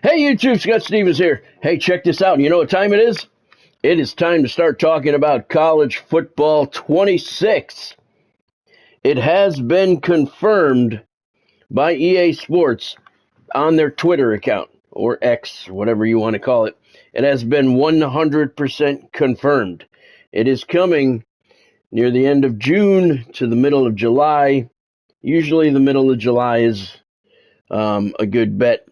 Hey YouTube, Scott Stevens here. Hey, check this out. You know what time it is? It is time to start talking about college football 26. It has been confirmed by EA Sports on their Twitter account, or X, whatever you want to call it. It has been 100% confirmed. It is coming near the end of June to the middle of July. Usually the middle of July is a good bet.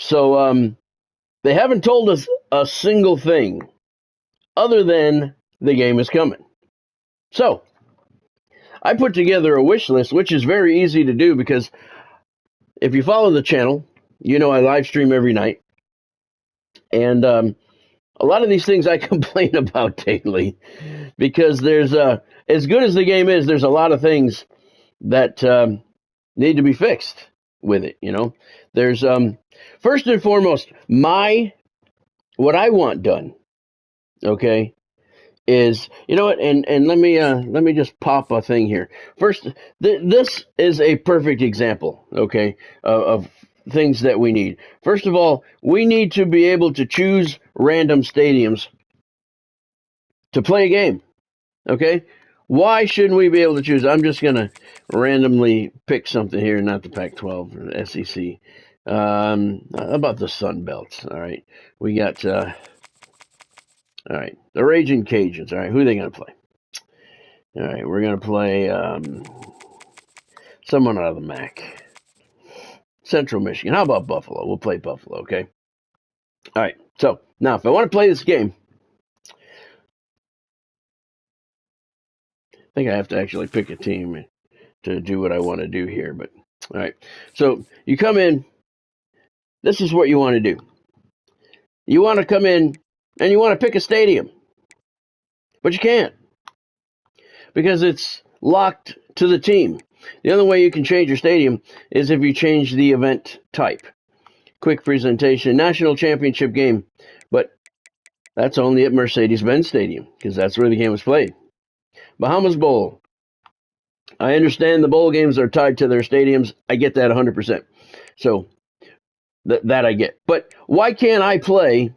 So they haven't told us a single thing other than the game is coming. So I put together a wish list, which is very easy to do because if you follow the channel, you know I live stream every night. And a lot of these things I complain about daily because there's, as good as the game is, there's a lot of things that need to be fixed with it, you know. There's, first and foremost, what I want done, okay, is, you know what, and let me just pop a thing here. First, this is a perfect example, okay, of things that we need. First of all, we need to be able to choose random stadiums to play a game, okay? Why shouldn't we be able to choose? I'm just going to randomly pick something here, not the Pac-12 or the SEC. About the Sun Belt, all right? We got, all right, the Raging Cajuns, all right? Who are they going to play? All right, we're going to play someone out of the MAC. Central Michigan. How about Buffalo? We'll play Buffalo, okay? All right, so now if I want to play this game, I think I have to actually pick a team to do what I want to do here, but all right. So you come in, this is what you want to do. You want to come in and you want to pick a stadium, but you can't because it's locked to the team. The only way you can change your stadium is if you change the event type. Quick presentation, national championship game, but that's only at Mercedes-Benz Stadium because that's where the game was played. Bahamas Bowl. I understand the bowl games are tied to their stadiums. I get that 100%. So that I get. But why can't I play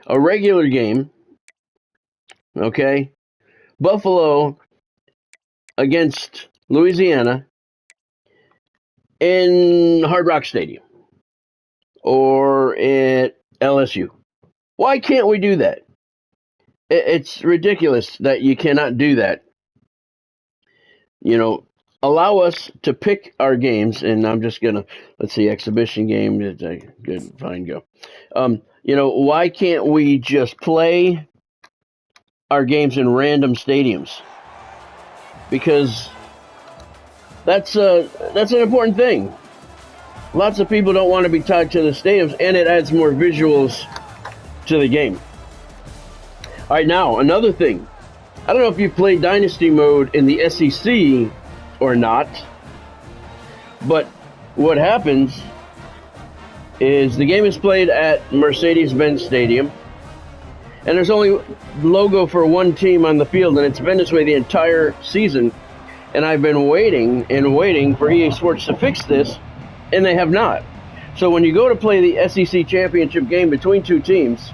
a regular game, okay, Buffalo against Louisiana in Hard Rock Stadium or at LSU? Why can't we do that? It's ridiculous that you cannot do that. You know, allow us to pick our games, and I'm just gonna, let's see, exhibition game, good, fine, go. You know, why can't we just play our games in random stadiums? Because that's an important thing. Lots of people don't want to be tied to the stadiums, and it adds more visuals to the game. All right, now, another thing. I don't know if you played Dynasty mode in the SEC or not, but what happens is the game is played at Mercedes-Benz Stadium, and there's only logo for one team on the field, and it's been this way the entire season, and I've been waiting and waiting for EA Sports to fix this, and they have not. So when you go to play the SEC championship game between two teams,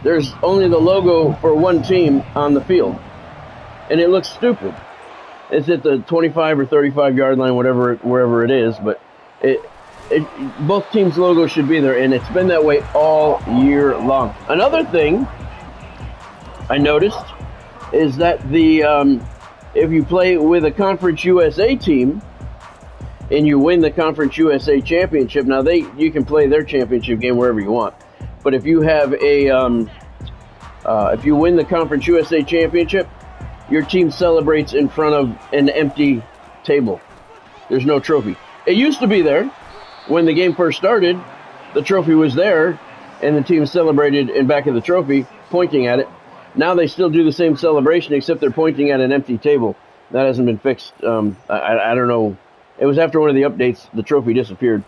there's only the logo for one team on the field, and it looks stupid. It's at the 25 or 35 yard line, wherever it is, but both teams' logos should be there, and it's been that way all year long. Another thing I noticed is that if you play with a Conference USA team and you win the Conference USA championship, now you can play their championship game wherever you want. But if you have if you win the Conference USA championship, your team celebrates in front of an empty table. There's no trophy. It used to be there when the game first started. The trophy was there, and the team celebrated in back of the trophy, pointing at it. Now they still do the same celebration, except they're pointing at an empty table. That hasn't been fixed. I don't know. It was after one of the updates, the trophy disappeared,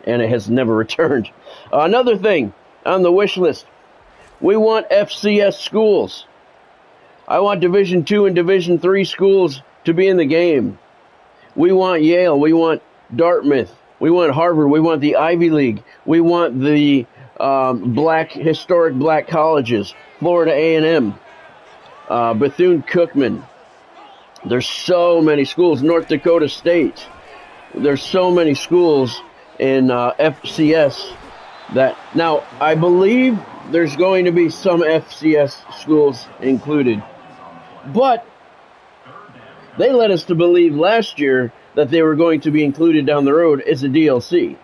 and it has never returned. Another thing on the wish list, we want FCS schools. I want Division II and Division III schools to be in the game. We want Yale. We want Dartmouth. We want Harvard. We want the Ivy League. We want the historic black colleges. Florida A&M, Bethune-Cookman. There's so many schools. North Dakota State. There's so many schools in FCS that now I believe there's going to be some FCS schools included, but they led us to believe last year that they were going to be included down the road as a DLC.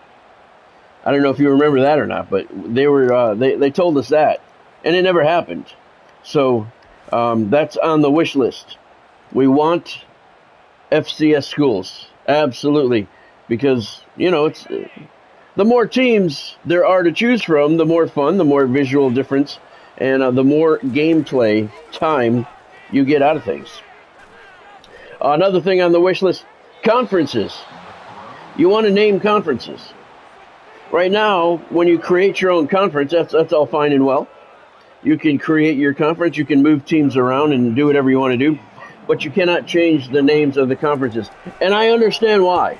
I don't know if you remember that or not, but they told us that, and it never happened. So that's on the wish list. We want FCS schools, absolutely, because it's the more teams there are to choose from, the more fun, the more visual difference, and the more gameplay time you get out of things. Another thing on the wish list, conferences. You want to name conferences. Right now, when you create your own conference, that's all fine and well. You can create your conference, you can move teams around and do whatever you want to do, but you cannot change the names of the conferences. And I understand why.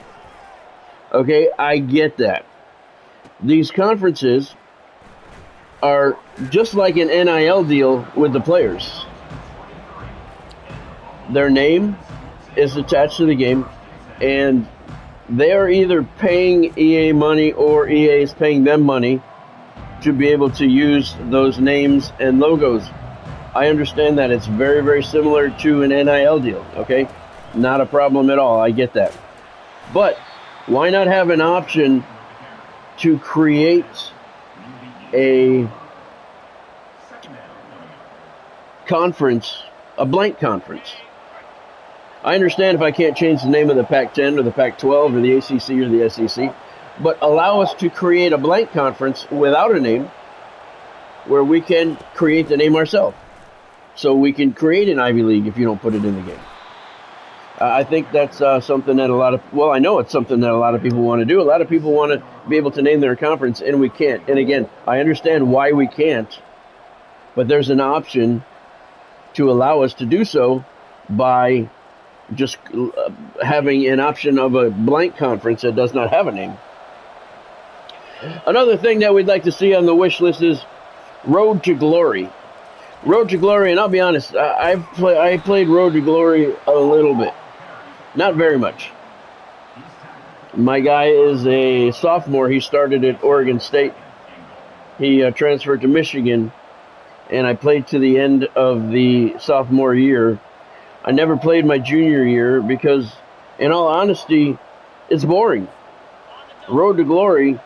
Okay, I get that. These conferences are just like an NIL deal with the players. Their name is attached to the game, and they are either paying EA money or EA is paying them money to be able to use those names and logos. I understand that it's very, very similar to an NIL deal, okay? Not a problem at all, I get that. But why not have an option to create a conference, a blank conference? I understand if I can't change the name of the Pac-10 or the Pac-12 or the ACC or the SEC, but allow us to create a blank conference without a name where we can create the name ourselves. So we can create an Ivy League if you don't put it in the game. I think that's something that I know it's something that a lot of people want to do. A lot of people want to be able to name their conference, and we can't. And again, I understand why we can't, but there's an option to allow us to do so by just having an option of a blank conference that does not have a name. Another thing that we'd like to see on the wish list is Road to Glory. Road to Glory, and I'll be honest, I played Road to Glory a little bit. Not very much. My guy is a sophomore. He started at Oregon State. He transferred to Michigan, and I played to the end of the sophomore year. I never played my junior year because, in all honesty, it's boring. Road to Glory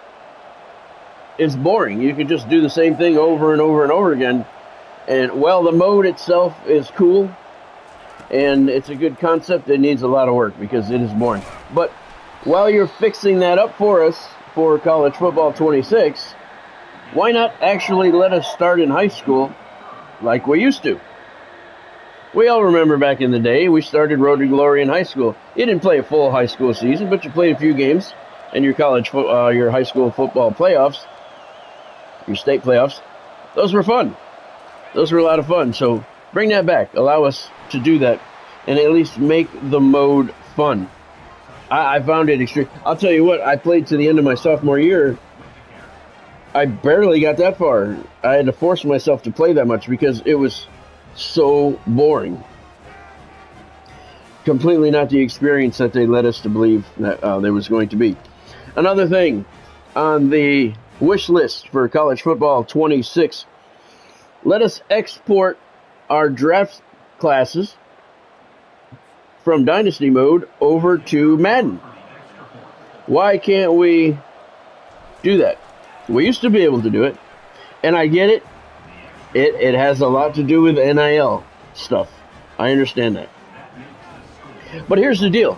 is boring. You can just do the same thing over and over and over again. And, well, the mode itself is cool, and it's a good concept. It needs a lot of work because it is boring. But while you're fixing that up for us for College Football 26, why not actually let us start in high school like we used to? We all remember back in the day, we started Road to Glory in high school. You didn't play a full high school season, but you played a few games in your your high school football playoffs, your state playoffs. Those were fun. Those were a lot of fun. So bring that back. Allow us to do that and at least make the mode fun. I found it extreme. I'll tell you what, I played to the end of my sophomore year. I barely got that far. I had to force myself to play that much because it was so boring. Completely not the experience that they led us to believe that there was going to be. Another thing on the wish list for College Football 26, let us export our draft classes from Dynasty mode over to Madden. Why can't we do that? We used to be able to do it, and I get it. It has a lot to do with NIL stuff. I understand that. But here's the deal.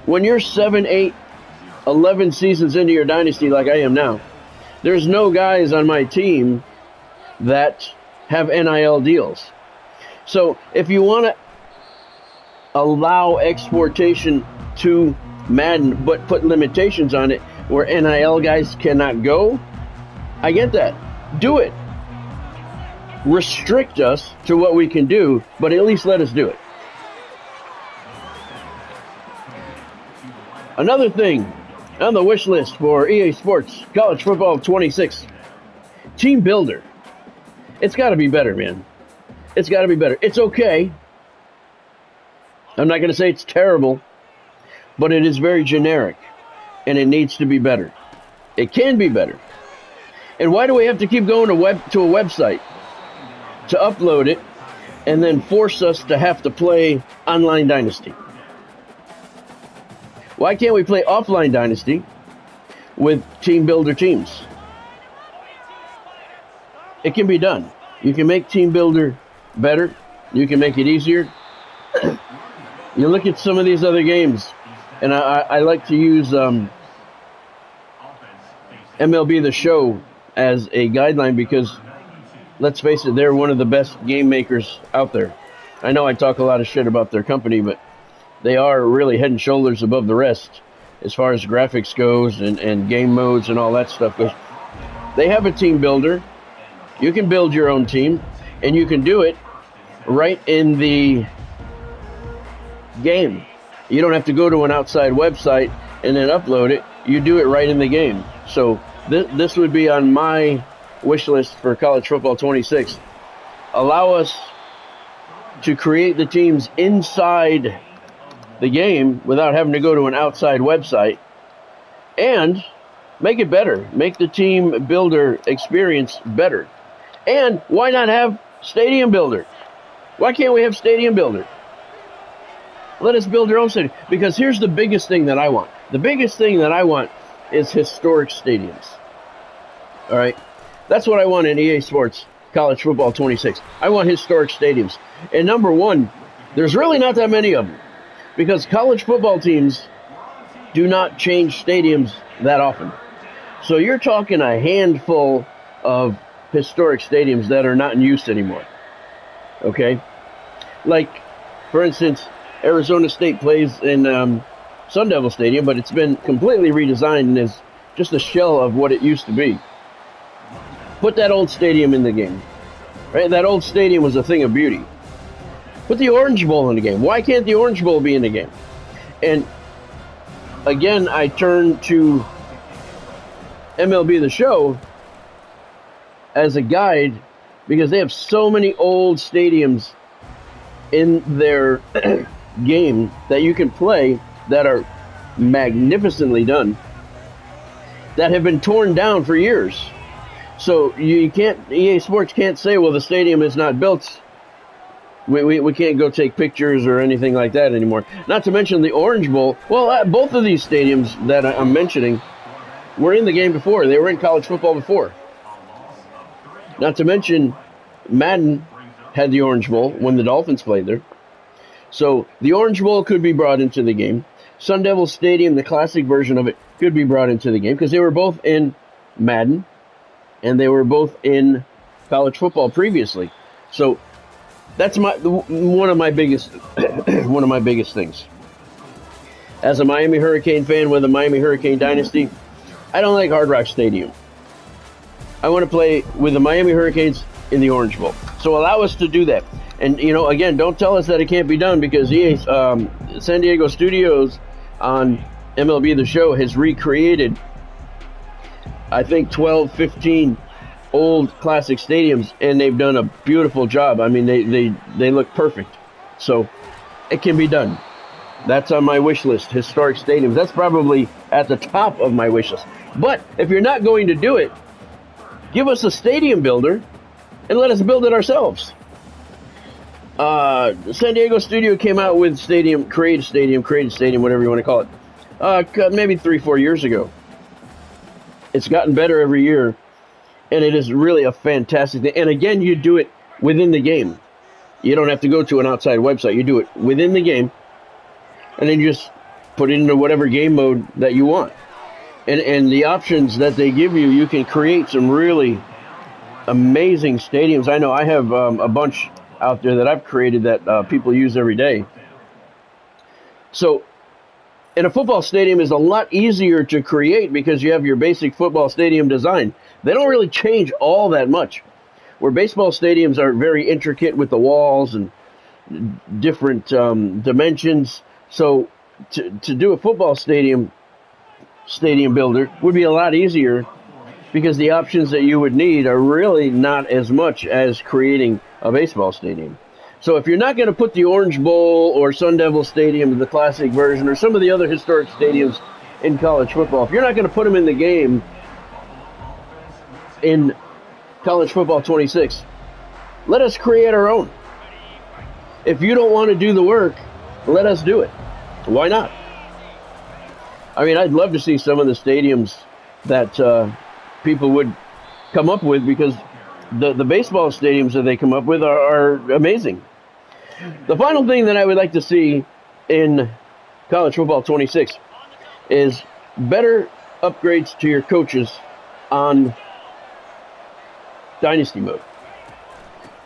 When you're 7, 8, 11 seasons into your dynasty like I am now, there's no guys on my team that have NIL deals. So if you want to allow exportation to Madden but put limitations on it where NIL guys cannot go, I get that. Do it. Restrict us to what we can do, but at least let us do it. Another thing on the wish list for EA Sports College Football 26, Team Builder. It's got to be better, man. It's got to be better. It's okay. I'm not going to say it's terrible, but it is very generic, and it needs to be better. It can be better. And why do we have to keep going to a website to upload it and then force us to have to play online Dynasty? Why can't we play offline Dynasty with Team Builder teams? It can be done. You can make Team Builder better. You can make it easier. You look at some of these other games, and I like to use MLB The Show as a guideline because, let's face it, they're one of the best game makers out there. I know I talk a lot of shit about their company, but they are really head and shoulders above the rest as far as graphics goes and game modes and all that stuff goes. They have a team builder. You can build your own team, and you can do it right in the game. You don't have to go to an outside website and then upload it. You do it right in the game. So this would be on my wish list for College Football 26. Allow us to create the teams inside the game without having to go to an outside website, and make it better. Make the team builder experience better. And why not have Stadium Builder? Why can't we have Stadium Builder? Let us build our own stadium. Because here's the biggest thing that I want. The biggest thing that I want is historic stadiums. All right? That's what I want in EA Sports College Football 26. I want historic stadiums. And number one, there's really not that many of them, because college football teams do not change stadiums that often. So you're talking a handful of historic stadiums that are not in use anymore. Okay? Like, for instance, Arizona State plays in Sun Devil Stadium, but it's been completely redesigned and is just a shell of what it used to be. Put that old stadium in the game. Right? That old stadium was a thing of beauty. Put the Orange Bowl in the game. Why can't the Orange Bowl be in the game? And again, I turn to MLB The Show as a guide because they have so many old stadiums in their game that you can play that are magnificently done, that have been torn down for years. So you can't, EA Sports can't say, well, the stadium is not built. We can't go take pictures or anything like that anymore. Not to mention the Orange Bowl. Well, both of these stadiums that I'm mentioning were in the game before. They were in college football before. Not to mention Madden had the Orange Bowl when the Dolphins played there. So the Orange Bowl could be brought into the game. Sun Devil Stadium, the classic version of it, could be brought into the game because they were both in Madden and they were both in college football previously. So that's one of my biggest things. As a Miami Hurricane fan with a Miami Hurricane dynasty, I don't like Hard Rock Stadium. I want to play with the Miami Hurricanes in the Orange Bowl. So allow us to do that. And, you know, again, don't tell us that it can't be done, because San Diego Studios on MLB The Show has recreated, I think, 12, 15 old classic stadiums, and they've done a beautiful job. I mean, they look perfect. So it can be done. That's on my wish list, historic stadiums. That's probably at the top of my wish list. But if you're not going to do it, give us a stadium builder and let us build it ourselves. San Diego Studio came out with create a stadium, whatever you want to call it, maybe 3-4 years ago. It's gotten better every year, and it is really a fantastic thing. And again, you do it within the game. You don't have to go to an outside website. You do it within the game, and then you just put it into whatever game mode that you want. And the options that they give you, you can create some really amazing stadiums. I know I have a bunch out there that I've created that people use every day. So, and a football stadium is a lot easier to create because you have your basic football stadium design. They don't really change all that much. Where baseball stadiums are very intricate with the walls and different dimensions. So to do a football stadium builder would be a lot easier, because the options that you would need are really not as much as creating a baseball stadium. So if you're not going to put the Orange Bowl or Sun Devil Stadium, the classic version, or some of the other historic stadiums in college football, if you're not going to put them in the game in College Football 26, let us create our own. If you don't want to do the work, let us do it. Why not? I mean, I'd love to see some of the stadiums that people would come up with, because the baseball stadiums that they come up with are amazing. The final thing that I would like to see in College Football 26 is better upgrades to your coaches on Dynasty mode.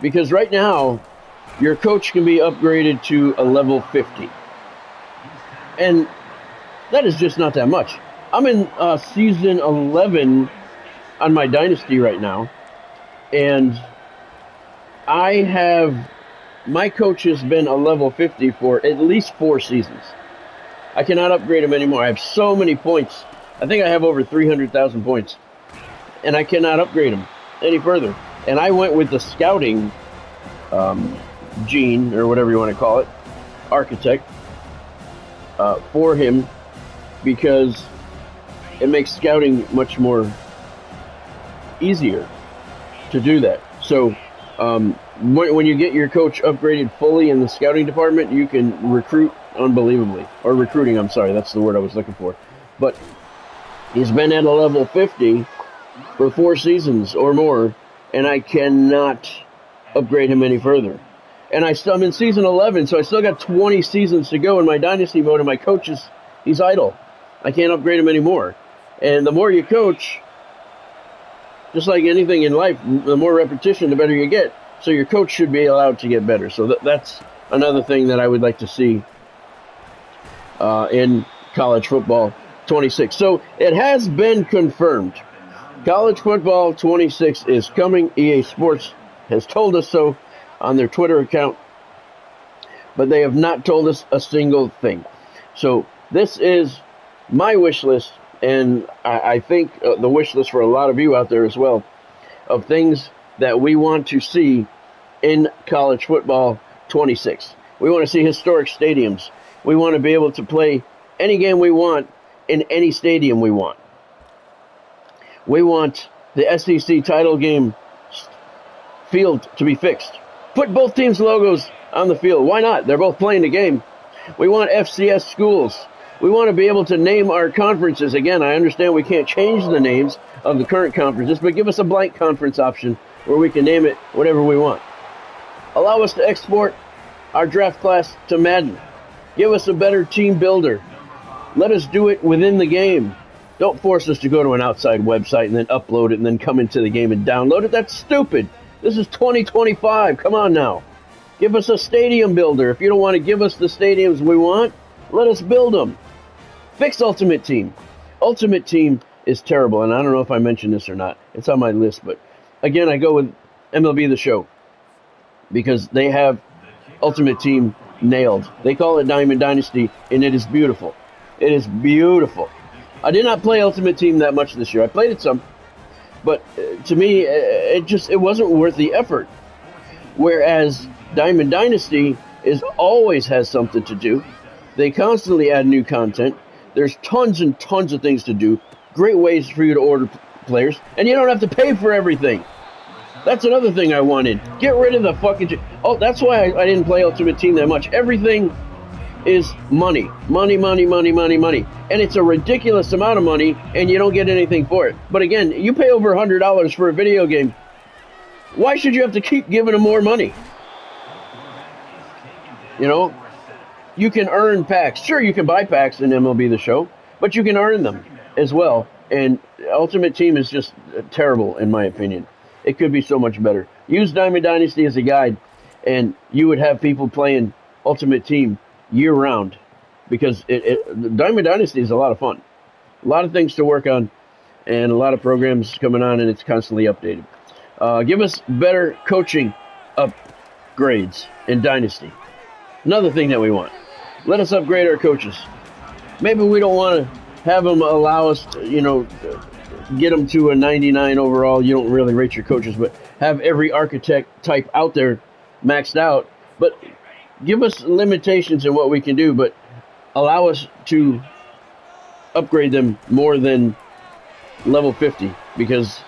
Because right now, your coach can be upgraded to a level 50. And that is just not that much. I'm in season 11 on my Dynasty right now, and my coach has been a level 50 for at least 4 seasons. I cannot upgrade him anymore. I have so many points. I think I have over 300,000 points, and I cannot upgrade him any further. And I went with the scouting gene, or whatever you want to call it, architect, for him, because it makes scouting much more easier to do that. So when you get your coach upgraded fully in the scouting department, you can recruit unbelievably. Or recruiting, I'm sorry, that's the word I was looking for. But he's been at a level 50 for 4 seasons or more, and I cannot upgrade him any further. And I'm in season 11, so I still got 20 seasons to go in my Dynasty mode, and my coach he's idle. I can't upgrade him anymore. And the more you coach, just like anything in life, the more repetition, the better you get. So your coach should be allowed to get better. So that's another thing that I would like to see in College Football 26. So it has been confirmed. College Football 26 is coming. EA Sports has told us so on their Twitter account, but they have not told us a single thing. So this is my wish list, and I think the wish list for a lot of you out there as well, of things that we want to see in College Football 26. We want to see historic stadiums. We want to be able to play any game we want in any stadium we want. We want the SEC title game field to be fixed. Put both teams' logos on the field. Why not? They're both playing the game. We want FCS schools. We want to be able to name our conferences. Again, I understand we can't change the names of the current conferences, but give us a blank conference option where we can name it whatever we want. Allow us to export our draft class to Madden. Give us a better team builder. Let us do it within the game. Don't force us to go to an outside website and then upload it and then come into the game and download it. That's stupid. This is 2025. Come on now. Give us a stadium builder. If you don't want to give us the stadiums we want, let us build them. Fix Ultimate Team. Ultimate Team is terrible, and I don't know if I mentioned this or not. It's on my list, but again, I go with MLB The Show because they have Ultimate Team nailed. They call it Diamond Dynasty, and it is beautiful. It is beautiful. I did not play Ultimate Team that much this year. I played it some, but to me, it wasn't worth the effort. Whereas Diamond Dynasty always has something to do. They constantly add new content. There's tons and tons of things to do. Great ways for you to order players, and you don't have to pay for everything. That's another thing I wanted. Get rid of the fucking... Oh, that's why I didn't play Ultimate Team that much. Everything is money. Money, money, money, money, money. And it's a ridiculous amount of money, and you don't get anything for it. But again, you pay over $100 for a video game. Why should you have to keep giving them more money? You know? You can earn packs. Sure, you can buy packs in MLB The Show, but you can earn them as well. And Ultimate Team is just terrible, in my opinion. It could be so much better. Use Diamond Dynasty as a guide, and you would have people playing Ultimate Team year-round, because Diamond Dynasty is a lot of fun. A lot of things to work on, and a lot of programs coming on, and it's constantly updated. Give us better coaching upgrades in Dynasty. Another thing that we want. Let us upgrade our coaches. maybe we don't want to have them allow us to, get them to a 99 overall. You don't really rate your coaches, but have every architect type out there maxed out. But give us limitations in what we can do, but allow us to upgrade them more than level 50, because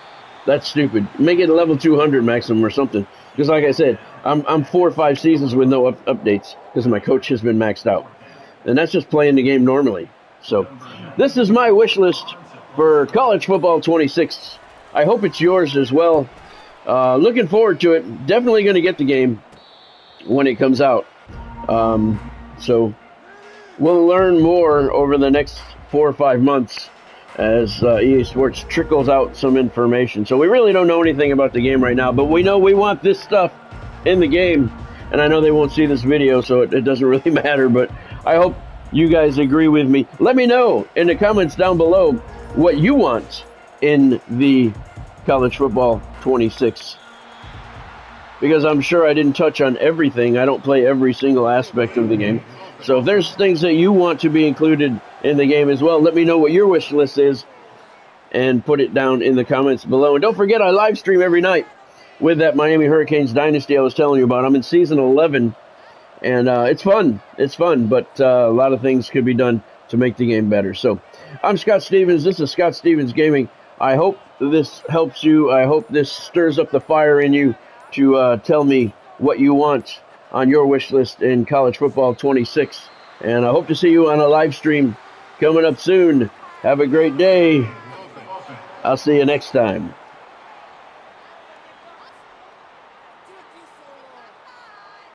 that's stupid. Make it a level 200 maximum or something. Because like I said, I'm 4 or 5 seasons with no updates because my coach has been maxed out. And that's just playing the game normally. So this is my wish list for college football 26. I hope it's yours as well. Looking forward to it. Definitely going to get the game when it comes out. So we'll learn more over the next 4 or 5 months as EA Sports trickles out some information. So we really don't know anything about the game right now, but we know we want this stuff in the game. And I know they won't see this video, so it doesn't really matter, but I hope you guys agree with me. Let me know in the comments down below what you want in the college football 26. Because I'm sure I didn't touch on everything. I don't play every single aspect of the game. So if there's things that you want to be included in the game as well, let me know what your wish list is and put it down in the comments below. And don't forget, I live stream every night with that Miami Hurricanes Dynasty I was telling you about. I'm in season 11, and it's fun. It's fun, but a lot of things could be done to make the game better. So I'm Scott Stevens. This is Scott Stevens Gaming. I hope this helps you. I hope this stirs up the fire in you to tell me what you want on your wish list in college football 26. And I hope to see you on a live stream coming up soon. Have a great day. I'll see you next time.